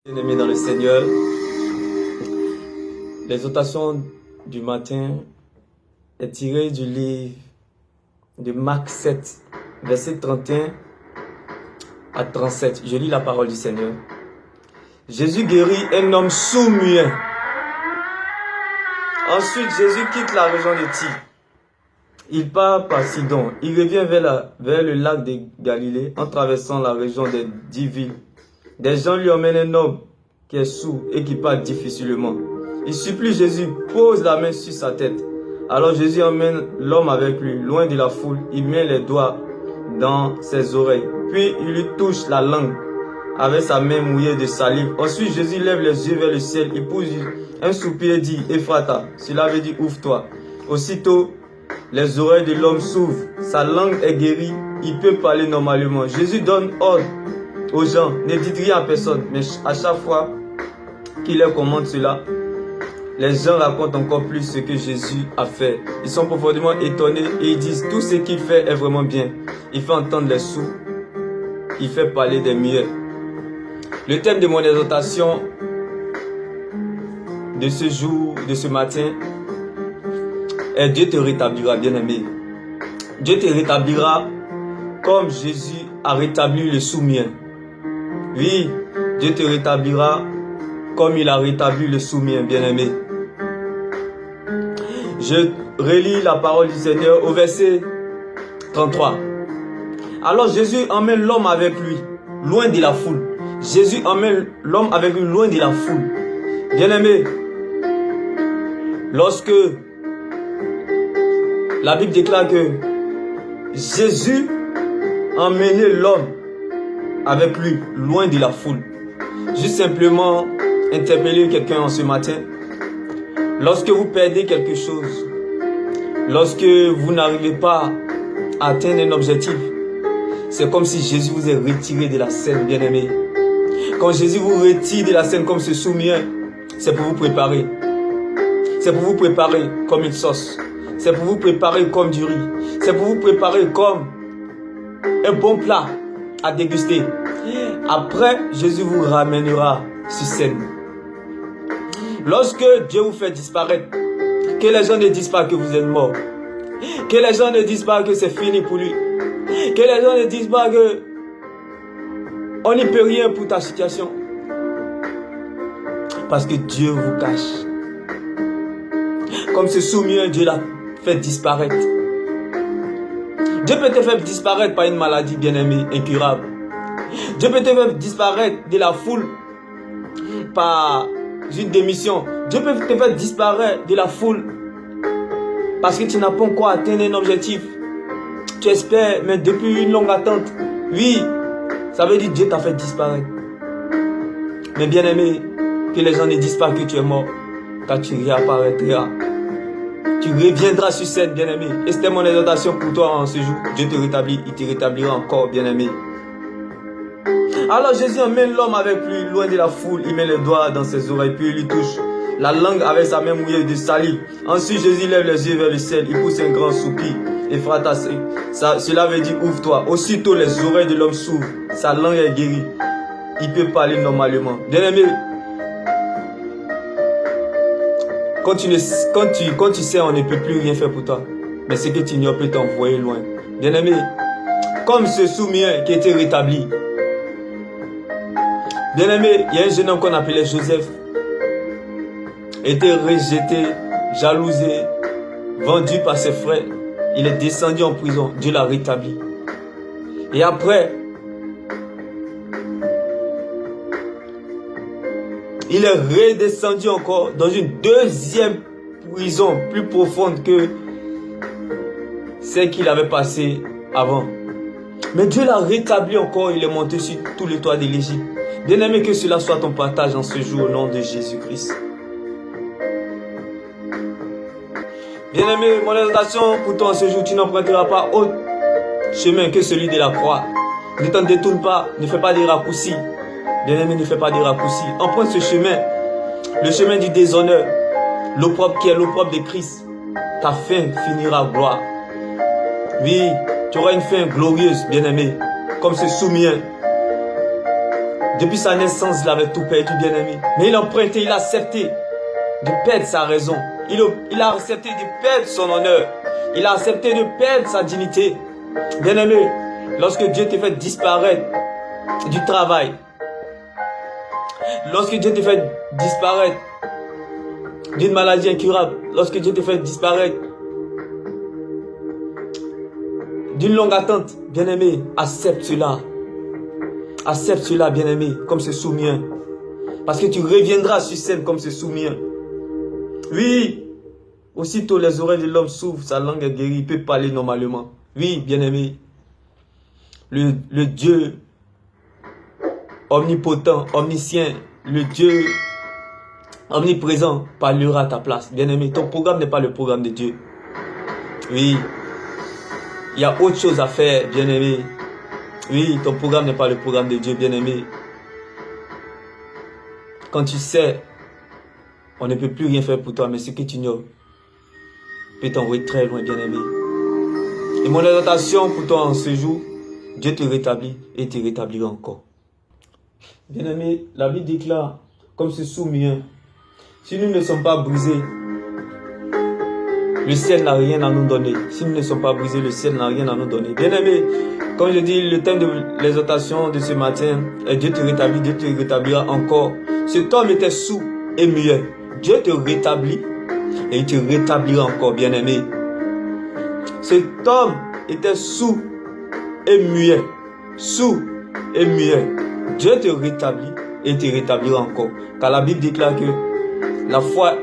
Bien-aimés dans le Seigneur, l'exhortation du matin est tirée du livre de Marc 7, verset 31 à 37. Je lis la parole du Seigneur. Jésus guérit un homme sourd-muet. Ensuite, Jésus quitte la région de Tyr. Il part par Sidon. Il revient vers le lac de Galilée en traversant la région des 10 villes. Des gens lui emmènent un homme qui est sourd et qui parle difficilement. Il supplie Jésus, pose la main sur sa tête. Alors Jésus emmène l'homme avec lui, loin de la foule. Il met les doigts dans ses oreilles. Puis il lui touche la langue avec sa main mouillée de salive. Ensuite Jésus lève les yeux vers le ciel. Il pousse un soupir et dit, Ephrata. Cela veut dire ouvre-toi. Aussitôt, les oreilles de l'homme s'ouvrent. Sa langue est guérie. Il peut parler normalement. Jésus donne ordre aux gens, ne dites rien à personne, mais à chaque fois qu'il leur commande cela, les gens racontent encore plus ce que Jésus a fait. Ils sont profondément étonnés et ils disent tout ce qu'il fait est vraiment bien. Il fait entendre les sourds, il fait parler des muets. Le thème de mon exhortation de ce jour, de ce matin, est Dieu te rétablira, bien-aimé. Dieu te rétablira comme Jésus a rétabli le sourd-muet. Oui, Dieu te rétablira comme il a rétabli le sourd-muet, bien-aimé. Je relis la parole du Seigneur au verset 33. Alors Jésus emmène l'homme avec lui, loin de la foule. Jésus emmène l'homme avec lui, loin de la foule. Bien-aimé, lorsque la Bible déclare que Jésus emmenait l'homme avec lui, loin de la foule. Juste simplement interpeller quelqu'un en ce matin. Lorsque vous perdez quelque chose, lorsque vous n'arrivez pas à atteindre un objectif, c'est comme si Jésus vous est retiré de la scène, bien-aimé. Quand Jésus vous retire de la scène comme ce sourd-muet, c'est pour vous préparer. C'est pour vous préparer comme une sauce. C'est pour vous préparer comme du riz. C'est pour vous préparer comme un bon plat à déguster. Après, Jésus vous ramènera sur scène. Lorsque Dieu vous fait disparaître, que les gens ne disent pas que vous êtes mort. Que les gens ne disent pas que c'est fini pour lui. Que les gens ne disent pas que on n'y peut rien pour ta situation. Parce que Dieu vous cache. Comme ce sourd-muet, Dieu l'a fait disparaître. Dieu peut te faire disparaître par une maladie, bien-aimée, incurable. Dieu peut te faire disparaître de la foule par une démission. Dieu peut te faire disparaître de la foule parce que tu n'as pas encore atteint un objectif. Tu espères, mais depuis une longue attente. Oui, ça veut dire que Dieu t'a fait disparaître. Mais bien-aimé, que les gens ne disent pas que tu es mort, car tu réapparaîtras. Tu reviendras sur scène, bien-aimé. Et c'était mon exhortation pour toi en ce jour. Dieu te rétablit, il te rétablira encore, bien-aimé. Alors Jésus emmène l'homme avec lui, loin de la foule. Il met les doigts dans ses oreilles, puis il lui touche la langue avec sa main mouillée de salive. Ensuite, Jésus lève les yeux vers le ciel. Il pousse un grand soupir. Ephrata, cela veut dire ouvre-toi. Aussitôt, les oreilles de l'homme s'ouvrent. Sa langue est guérie. Il peut parler normalement. Bien-aimé, quand tu sais, on ne peut plus rien faire pour toi. Mais ce que tu ignores peut t'envoyer loin. Bien-aimé, comme ce sourd-muet qui était rétabli. Bien-aimé, il y a un jeune homme qu'on appelait Joseph. Était rejeté, jalousé, vendu par ses frères. Il est descendu en prison. Dieu l'a rétabli. Et après, il est redescendu encore dans une deuxième prison plus profonde que celle qu'il avait passée avant. Mais Dieu l'a rétabli encore. Il est monté sur tous les toits de l'Égypte. Bien-aimé, que cela soit ton partage en ce jour au nom de Jésus-Christ. Bien-aimé, mon exhortation pour toi en ce jour, tu n'emprunteras pas autre chemin que celui de la croix. Ne t'en détourne pas, ne fais pas des raccourcis. Bien-aimé, ne fais pas des raccourcis. Emprunte ce chemin, le chemin du déshonneur, l'opprobre qui est l'opprobre de Christ. Ta fin finira gloire. Oui, tu auras une fin glorieuse, bien-aimé, comme ce sourd-muet. Depuis sa naissance, il avait tout perdu, bien-aimé. Mais il a emprunté, il a accepté de perdre sa raison. Il a accepté de perdre son honneur. Il a accepté de perdre sa dignité. Bien-aimé, lorsque Dieu te fait disparaître du travail, lorsque Dieu te fait disparaître d'une maladie incurable, lorsque Dieu te fait disparaître d'une longue attente, bien-aimé, accepte cela. Accepte cela, bien-aimé, comme ce soumien. Parce que tu reviendras sur scène comme ce soumien. Oui, aussitôt les oreilles de l'homme s'ouvrent, sa langue est guérie, il peut parler normalement. Oui, bien-aimé, le Dieu omnipotent, omniscient, le Dieu omniprésent parlera à ta place. Bien-aimé, ton programme n'est pas le programme de Dieu. Oui, il y a autre chose à faire, bien-aimé. Oui, ton programme n'est pas le programme de Dieu, bien-aimé. Quand tu sais, on ne peut plus rien faire pour toi, mais ce que tu ignores peut t'envoyer très loin, bien-aimé. Et mon exhortation pour toi en ce jour, Dieu te rétablit et te rétablira encore. Bien-aimé, la Bible déclare, comme ce soumien, si nous ne sommes pas brisés, le ciel n'a rien à nous donner. Si nous ne sommes pas brisés, le ciel n'a rien à nous donner. Bien-aimé, comme je dis, le thème de l'exhortation de ce matin est Dieu te rétablit, Dieu te rétablira encore. Cet homme était sourd et muet. Dieu te rétablit et il te rétablira encore, bien-aimé. Cet homme était sourd et muet. Sourd et muet. Dieu te rétablit et il te rétablira encore. Car la Bible déclare que la foi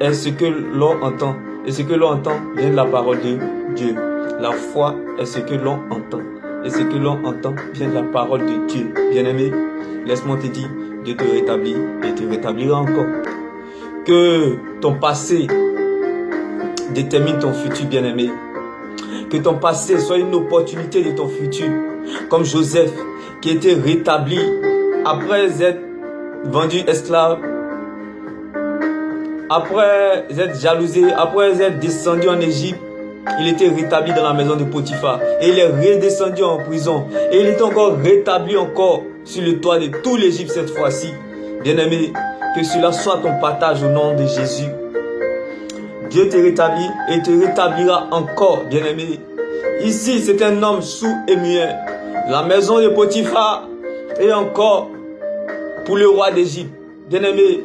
est ce que l'on entend. Et ce que l'on entend vient de la parole de Dieu. La foi est ce que l'on entend. Et ce que l'on entend vient de la parole de Dieu. Bien-aimé, laisse-moi te dire, Dieu te rétablit et te rétablira encore. Que ton passé détermine ton futur, bien-aimé. Que ton passé soit une opportunité de ton futur. Comme Joseph, qui était rétabli après être vendu esclave, après être jalousé, après être descendu en Égypte. Il était rétabli dans la maison de Potiphar. Et il est redescendu en prison. Et il est encore rétabli encore sur le toit de tout l'Égypte cette fois-ci. Bien-aimé, que cela soit ton partage au nom de Jésus. Dieu te rétablit et te rétablira encore, bien-aimé. Ici, c'est un homme sourd et muet. La maison de Potiphar et encore pour le roi d'Égypte. Bien-aimé,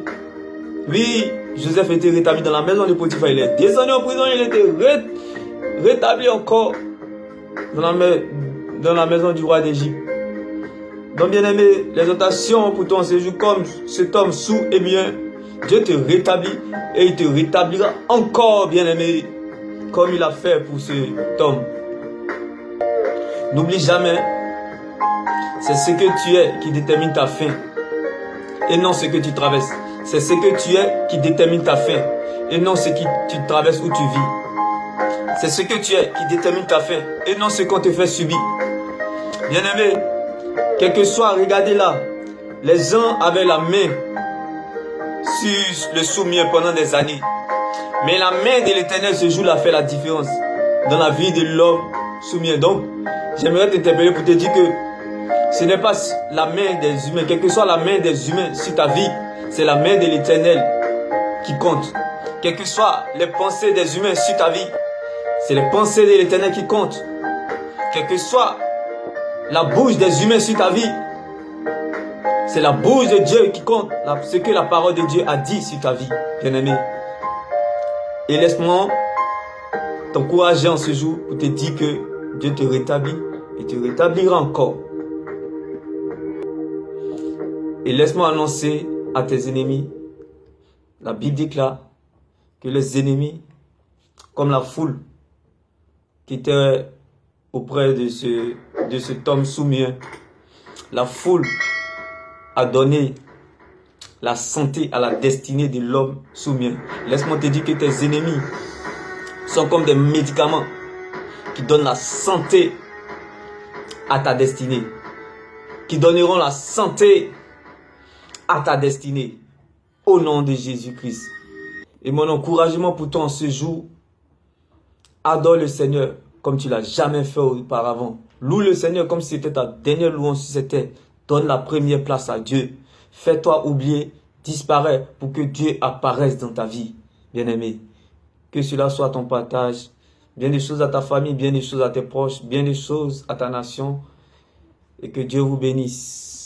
oui, Joseph était rétabli dans la maison de Potiphar. Il est descendu en prison, il était rétabli encore dans la maison du roi d'Égypte. Donc, bien-aimé, l'exhortation pour toi en ce jour, comme cet homme sourd et muet, Dieu te rétablit et il te rétablira encore, bien-aimé, comme il a fait pour cet homme. N'oublie jamais, c'est ce que tu es qui détermine ta fin et non ce que tu traverses. C'est ce que tu es qui détermine ta fin et non ce que tu traverses ou tu vis. C'est ce que tu es qui détermine ta fin et non ce qu'on te fait subir. Bien-aimé, quel que soit, regardez là, les gens avaient la main sur le soumien pendant des années. Mais la main de l'Éternel ce jour-là fait la différence dans la vie de l'homme soumien. Donc, j'aimerais t'interpeller pour te dire que ce n'est pas la main des humains, quelle que soit la main des humains sur ta vie, c'est la main de l'Éternel qui compte. Quelles que soient les pensées des humains sur ta vie, c'est les pensées de l'Éternel qui comptent. Quelle que soit la bouche des humains sur ta vie, c'est la bouche de Dieu qui compte. Ce que la parole de Dieu a dit sur ta vie, bien-aimé. Et laisse-moi t'encourager en ce jour pour te dire que Dieu te rétablit et te rétablira encore. Et laisse-moi annoncer à tes ennemis, la Bible déclare que les ennemis, comme la foule qui était auprès de cet homme soumien, la foule a donné la santé à la destinée de l'homme soumien. Laisse-moi te dire que tes ennemis sont comme des médicaments qui donnent la santé à ta destinée, qui donneront la santé à ta destinée, au nom de Jésus-Christ. Et mon encouragement pour toi en ce jour, adore le Seigneur comme tu l'as jamais fait auparavant. Loue le Seigneur comme si c'était ta dernière louange sur cette terre. Donne la première place à Dieu. Fais-toi oublier, disparaît pour que Dieu apparaisse dans ta vie, bien-aimé. Que cela soit ton partage. Bien des choses à ta famille, bien des choses à tes proches, bien des choses à ta nation. Et que Dieu vous bénisse.